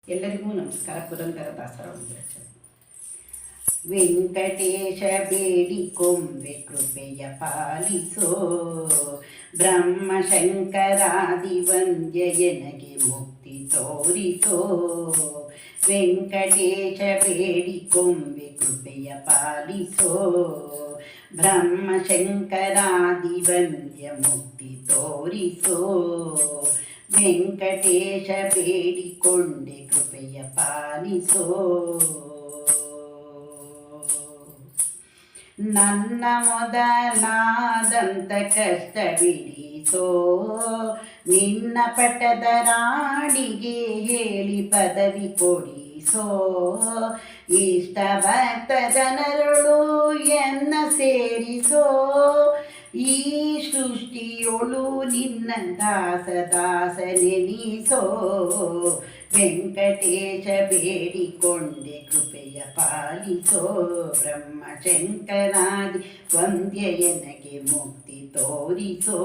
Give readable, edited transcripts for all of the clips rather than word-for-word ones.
ಎಲ್ಲರಿಗೂ ನಮಸ್ಕಾರ. ಪುರಂದರ ದಾಸರ ಒಂದು ರಚನೆ. ವೆಂಕಟೇಶ ಬೇಡಿಕೊಂಬೆ ಕೃಪೆಯ ಪಾಲಿಸೋ, ಬ್ರಹ್ಮಶಂಕರಾದಿ ವಂದ್ಯಯನಗೆ ಮುಕ್ತಿ ತೋರಿಸೋ. ವೆಂಕಟೇಶ ಬೇಡಿಕೊಂಬೆ ಕೃಪೆಯ ಪಾಲಿಸೋ, ಬ್ರಹ್ಮಶಂಕರಾದಿ ವಂದ್ಯ ಮುಕ್ತಿ ತೋರಿಸೋ. ವೆಂಕಟೇಶ ಬೇಡಿಕೊಂಡೆ ಕೃಪೆಯ ಪಾಲಿಸೋ. ನನ್ನ ಮೊದಲಾದಂತ ಕಷ್ಟ ಬಿಡಿಸೋ, ನಿನ್ನ ಪಟದ ರಾಣಿಗೆ ಹೇಳಿ ಪದವಿ ಕೊಡಿಸೋ. ಇಷ್ಟ ಭಕ್ತ ಜನರಳು ಎನ್ನ ಸೇರಿಸೋ, ಈ ಸೃಷ್ಟಿಯೊಳು ನಿನ್ನ ದಾಸನೆನಿಸೋ. ವೆಂಕಟೇಶ ಬೇಡಿಕೊಂಡೆ ಕೃಪೆಯ ಪಾಲಿಸೋ, ಬ್ರಹ್ಮಶಂಕರಾದಿ ವಂದ್ಯಯನಗೆ ಮುಕ್ತಿ ತೋರಿಸೋ.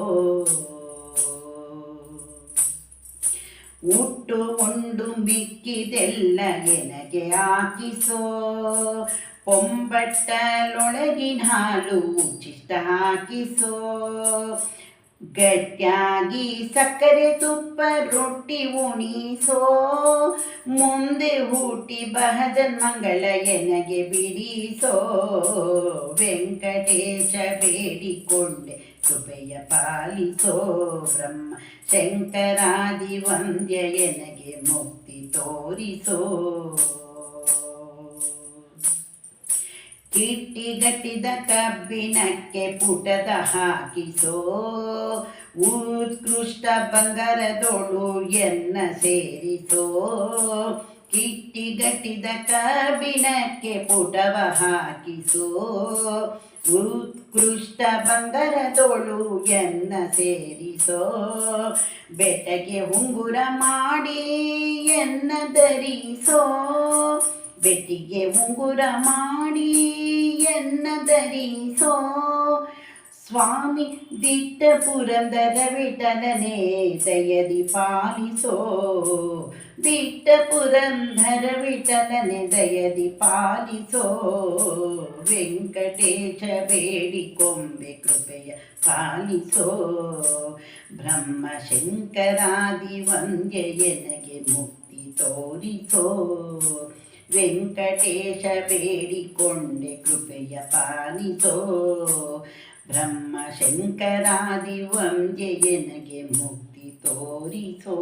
ಹುಟ್ಟು ಉಂಡು ಮಿಕ್ಕಿದೆಲ್ಲ ಎನಗೆ ಹಾಕಿಸೋ, ಪೊಂಬಟ್ಟಲೊಳಗಿನ ಹಾಲು ಉಚ್ಚಿಷ್ಟ ಹಾಕಿಸೋ. ಗಟ್ಟಿಯಾಗಿ ಸಕ್ಕರೆ ತುಪ್ಪ ರೊಟ್ಟಿ ಉಣಿಸೋ, ಮುಂದೆ ಹುಟ್ಟಿ ಬಹಜನ್ಮಂಗಳ ಎನಗೆ ಬಿಡಿಸೋ. ವೆಂಕಟೇಶ ಬೇಡಿಕೊಂಡೆ ಕೃಪೆಯ ಪಾಲಿಸೋ, ಬ್ರಹ್ಮ ಶಂಕರಾದಿ ವಂದ್ಯ ಎನಗೆ ಮುಕ್ತಿ ತೋರಿಸೋ. ಕಿಟ್ಟಿಗಟ್ಟಿದ ಕಬ್ಬಿಣಕ್ಕೆ ಪುಟದ ಹಾಕಿಸೋ, ಉತ್ಕೃಷ್ಟ ಬಂಗಾರದೋಳು ಎನ್ನ ಸೇರಿಸೋ. ಕಿಟ್ಟಿಗಟ್ಟಿದ ಕಬ್ಬಿಣಕ್ಕೆ ಪುಟವ ಹಾಕಿಸೋ, ಉತ್ಕೃಷ್ಟ ಬಂಗಾರದೋಳು ಎನ್ನ ಸೇರಿಸೋ. ಬೆಟಗೆ ಉಂಗುರ ಮಾಡಿ ಎನ್ನ ಧರಿಸೋ, ಬೆಟ್ಟಿಗೆ ಉಂಗುರ ಮಾಡಿ ಎನ್ನ ಧರಿಸೋ. ಸ್ವಾಮಿ ದಿಟ್ಟ ಪುರಂದರ ವಿಠಲನೆ ದಯದಿ ಪಾಲಿಸೋ, ದಿಟ್ಟ ಪುರಂದರ ವಿಠಲನೆ ದಯದಿ ಪಾಲಿಸೋ. ವೆಂಕಟೇಶ ಬೇಡಿಕೊಂಬೆ ಕೃಪೆಯ ಪಾಲಿಸೋ, ಬ್ರಹ್ಮಶಂಕರಾದಿ ವಂದ್ಯಯನಗೆ ಮುಕ್ತಿ ತೋರಿಸೋ. ವೆಂಕಟೇಶ ಬೇಡಿಕೊಂಡೆ ಕೃಪೆಯ ಪಾಲಿಸೋ, ಬ್ರಹ್ಮಶಂಕರಾದಿ ವಂದ್ಯಯನಗೆ ಮುಕ್ತಿ ತೋರಿಸೋ.